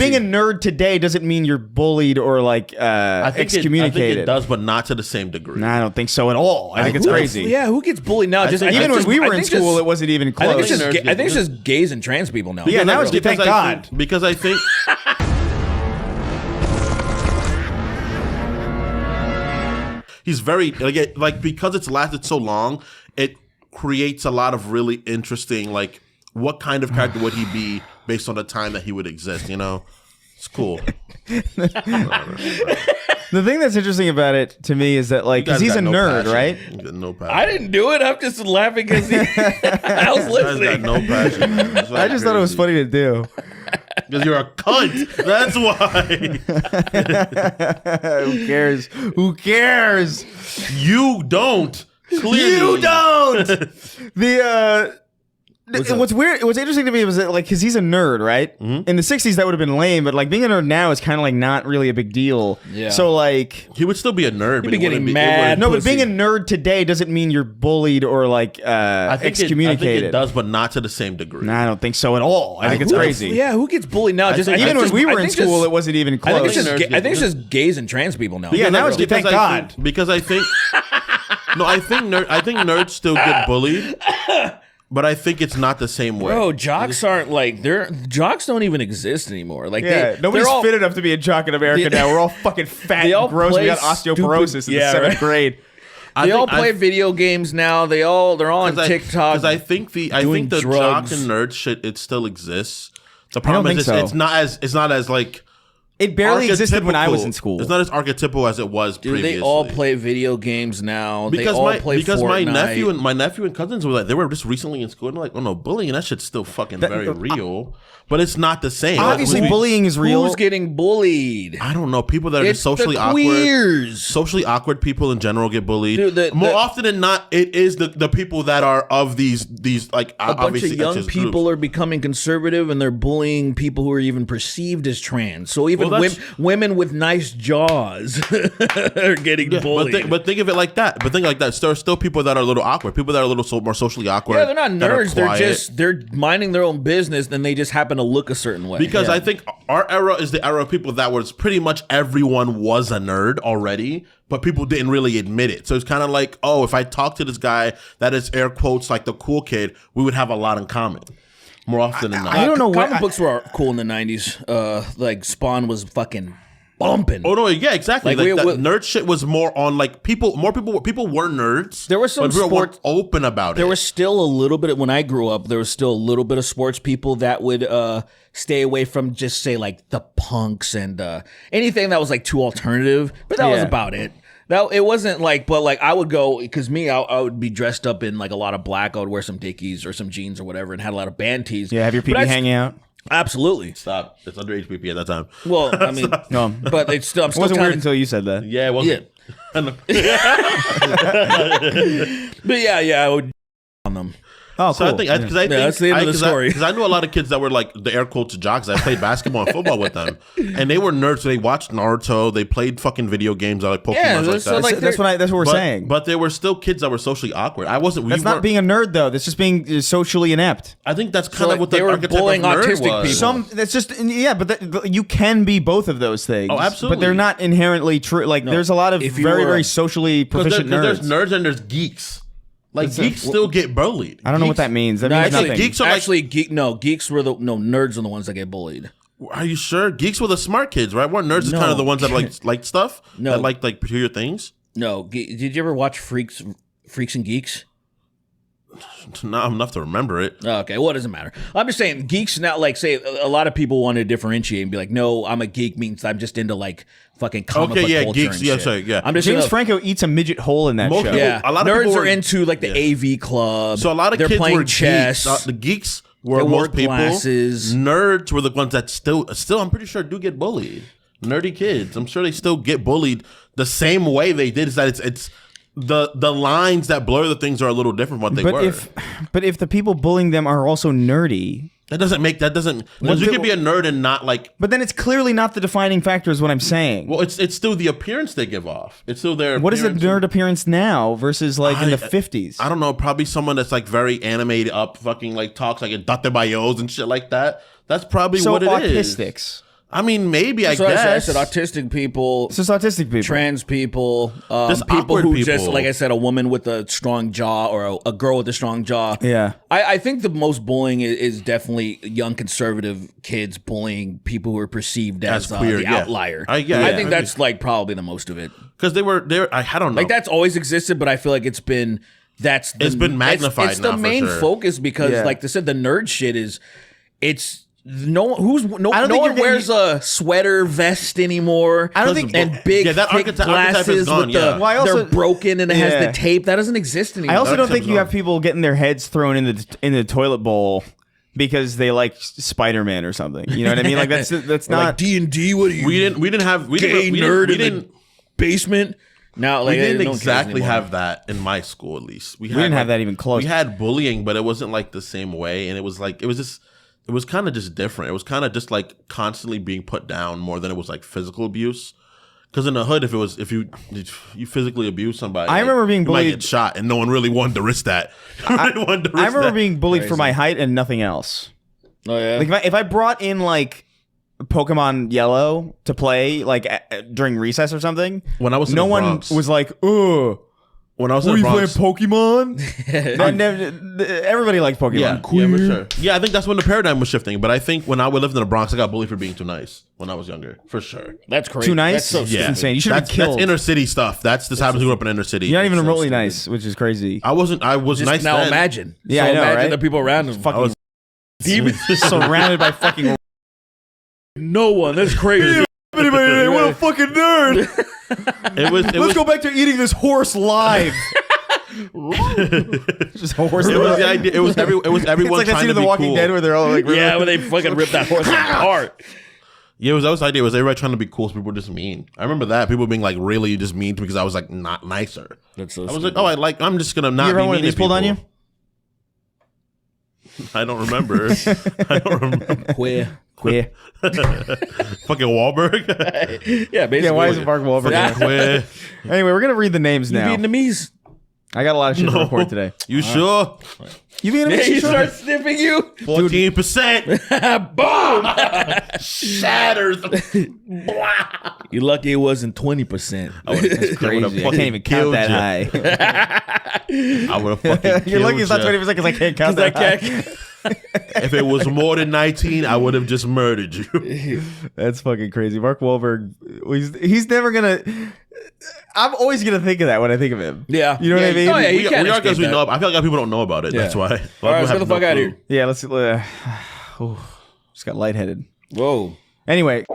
being a nerd today doesn't mean you're bullied or like excommunicated. I think it does, but not to the same degree. Nah, I don't think so at all. I think it's crazy. Yeah, who gets bullied now? Even when we were in school, it wasn't even close. I think it's just gays and trans people now. Yeah, now it's thank God. Because I think. He's very like because it's lasted so long, it creates a lot of really interesting like what kind of character would he be based on the time that he would exist, you know? It's cool. The thing that's interesting about it to me is that like because he's a nerd, right? No passion. I didn't do it. I'm just laughing because I was listening. Got no passion. I just thought it was funny to do. Because you're a cunt. That's why. Who cares? Who cares? You don't. Clearly. You don't. What's weird, what's interesting to me was that like because he's a nerd, right? Mm-hmm. In the '60s that would have been lame, but like being a nerd now is kind of like not really a big deal. Yeah. So like he would still be a nerd. He'd be getting mad. No, but being a nerd today doesn't mean you're bullied or like excommunicated. I think it does, but not to the same degree. Nah, I don't think so at all. I think it's crazy. Who gets bullied now? Even when we were in school, it wasn't even close. I think it's just gays and trans people now. Yeah, now it's thank God. Because I think I think nerds still get bullied. But I think it's not the same way. Bro, jocks aren't like jocks don't even exist anymore. Like nobody's fit enough to be a jock in America now. We're all fucking fat and gross. We got osteoporosis in the 7th grade. They all play video games now. They're all on TikTok. Because I think the jock and nerd shit it still exists. The problem is it's not as like. It barely existed when I was in school. It's not as archetypal as it was previously. They all play video games now. Because they all play Fortnite. my nephew and cousins were like, they were just recently in school and they're like, oh no, bullying, that shit's still fucking very real. But it's not the same. Obviously, bullying is real. Who's getting bullied? I don't know. People that are just socially awkward. Socially awkward people in general get bullied. Dude, more often than not, it is the people that are of these like a bunch of young people are becoming conservative and they're bullying people who are even perceived as trans. So even women with nice jaws are getting bullied. But think of it like that. There are still people that are a little awkward. People that are a little more socially awkward. Yeah, they're not nerds. They're minding their own business. Then they just happen to look a certain way. Because I think our era is the era of people that was pretty much everyone was a nerd already, but people didn't really admit it. So it's kind of like, oh, if I talk to this guy that is air quotes like the cool kid, we would have a lot in common. More often than not. I don't know. Comic books were cool in the 90s. Like Spawn was fucking bumping. Oh no, yeah, exactly. Like nerd shit was more on like people were nerds. There was some sports open about it. There was still a little bit when I grew up. There was still a little bit of sports people that would stay away from just say like the punks and anything that was like too alternative. But that was about it. That it wasn't like, but like I would go because I would be dressed up in like a lot of black. I would wear some Dickies or some jeans or whatever, and had a lot of band tees. Yeah, have your PP hanging out. Absolutely. Stop. It's underage PP at that time. Well, I mean, no, but it's still. It wasn't weird until you said that. Yeah, it wasn't. Yeah. But yeah, I would on them. Oh, so cool. I think that's the end of the story. Because I knew a lot of kids that were like the air quotes jocks. I played basketball and football with them, and they were nerds. So they watched Naruto. They played fucking video games like Pokemon. Yeah, like so that. That's what we're saying. But there were still kids that were socially awkward. I wasn't. That's not being a nerd though. That's just being socially inept. I think that's kind of what the archetype of nerd was. That's just but you can be both of those things. Oh, absolutely. But they're not inherently true. Like there's a lot of very socially proficient nerds. There's nerds and there's geeks. Like geeks still get bullied. I don't know what that means. That means nothing. Geeks are geeks were nerds are the ones that get bullied. Are you sure? Geeks were the smart kids, right? Weren't nerds just kind of the ones that like stuff? No, that like peculiar things. No, did you ever watch Freaks and Geeks? Not enough to remember it. Okay, well, it doesn't matter. I'm just saying, geeks now, like, say, a lot of people want to differentiate and be like, no, I'm a geek means I'm just into, like, fucking comic book culture geeks, and shit. Sorry, yeah. I'm just James Franco eats a midget hole in that show. Yeah, a lot of nerds are into, like, the AV club. So a lot of kids playing were chess. Geeks. The geeks were most people. Glasses. Nerds were the ones that still, I'm pretty sure, do get bullied. Nerdy kids. I'm sure they still get bullied the same way they did. Is that it's the lines that blur the things are a little different from what they were. But if the people bullying them are also nerdy, because you can be a nerd and not like. But then it's clearly not the defining factor, is what I'm saying. Well, it's still the appearance they give off. It's still their. What is a nerd appearance now versus like in the 50s? I don't know. Probably someone that's like very animated up, fucking like talks like a Date Bayos and shit like that. That's probably what it is. So autistics. I mean, maybe I So guess. I said autistic people. It's just autistic people. Trans people, Just people awkward who people. just, like I said, a woman with a strong jaw or a girl with a strong jaw. Yeah. I think the most bullying is definitely young conservative kids bullying people who are perceived as queer, the yeah. outlier. I think that's like probably the most of it. Because they were, I don't know. Like that's always existed, but I feel like it's been magnified It's now the for main sure. focus because, Yeah. like they said, the nerd shit it's. No one I don't think one you're wears getting- a sweater vest anymore. I don't think- and big Yeah, that thick archetype is glasses gone, with yeah. the Well, I also- they're broken and it has Yeah. the tape. That doesn't exist anymore. I also don't think That's you have wrong. people getting their heads thrown in the toilet bowl because they like Spider-Man or something. You know what I mean? Like that's Or not. like D&D. What are you? we didn't have we gay didn't, we nerd didn't, we in the didn't, basement. Now, like we didn't no one cares exactly anymore. have that in my school. At least we didn't have that even close. We had bullying, but it wasn't like the same way, and it was kind of just different. It was kind of just like constantly being put down more than it was like physical abuse. Because in the hood, if you physically abuse somebody, I remember being you might bullied- get shot, and no one really wanted to risk that. I remember being bullied for Crazy. my height and nothing else. Oh yeah. Like if I brought in like Pokemon Yellow to play like during recess or something, When I was in no the one Bronx. was like, "Ugh, when I was what, in are the you playing Bronx. Pokemon?" Everybody likes Pokemon. Yeah, for sure. Yeah, I think that's when the paradigm was shifting. But I think when I lived in the Bronx, I got bullied for being too nice when I was younger, for sure. That's crazy. Too nice? That's so It's stupid. insane. You should have That's, been killed. that's inner city stuff. This happens to grow up in inner city. You're not even so remotely stupid. nice, which is crazy. I was Just nice now then. imagine. Yeah, so I know, imagine right? the people around him. Fucking was- demons surrounded by fucking. No one. That's crazy. Anybody today? What a fucking nerd! It was. Let's go back to eating this horse live. Just horse. It was the idea. It was everyone It's like that trying scene to of The be Walking cool. Dead where they're all like, Yeah, when they fucking rip that horse apart. Yeah, that was the idea. It was everybody trying to be cool, so people were just mean. I remember that people being like really just mean to me because I was like not nicer. That's so I was like, oh, I'm just gonna not. You ever be had one of mean these to pulled on you? people. I don't remember. I don't remember. Queer. Queer. Fucking Wahlberg. Yeah, basically. Yeah, why is it Mark Wahlberg? Yeah. Queer. Anyway, we're gonna read the names now. Vietnamese. I got a lot of shit to report today. You sure? You Yeah, Vietnamese? he Sure? starts sniffing you. 14%. Boom. Shatters. You're lucky it wasn't 20%. That's crazy. I can't even count that high. I would have fucking You're lucky killed it's not ya. 20% because I can't count that high. If it was more than 19, I would have just murdered you. That's fucking crazy. Mark Wahlberg, he's never gonna. I'm always gonna think of that when I think of him. Yeah. You know what I mean? Oh, yeah, We you are can't because escape we that. know. I feel like a lot of people don't know about it. Yeah. That's why. All right, let's get the fuck out of here. Yeah, let's. Just got lightheaded. Whoa. Anyway,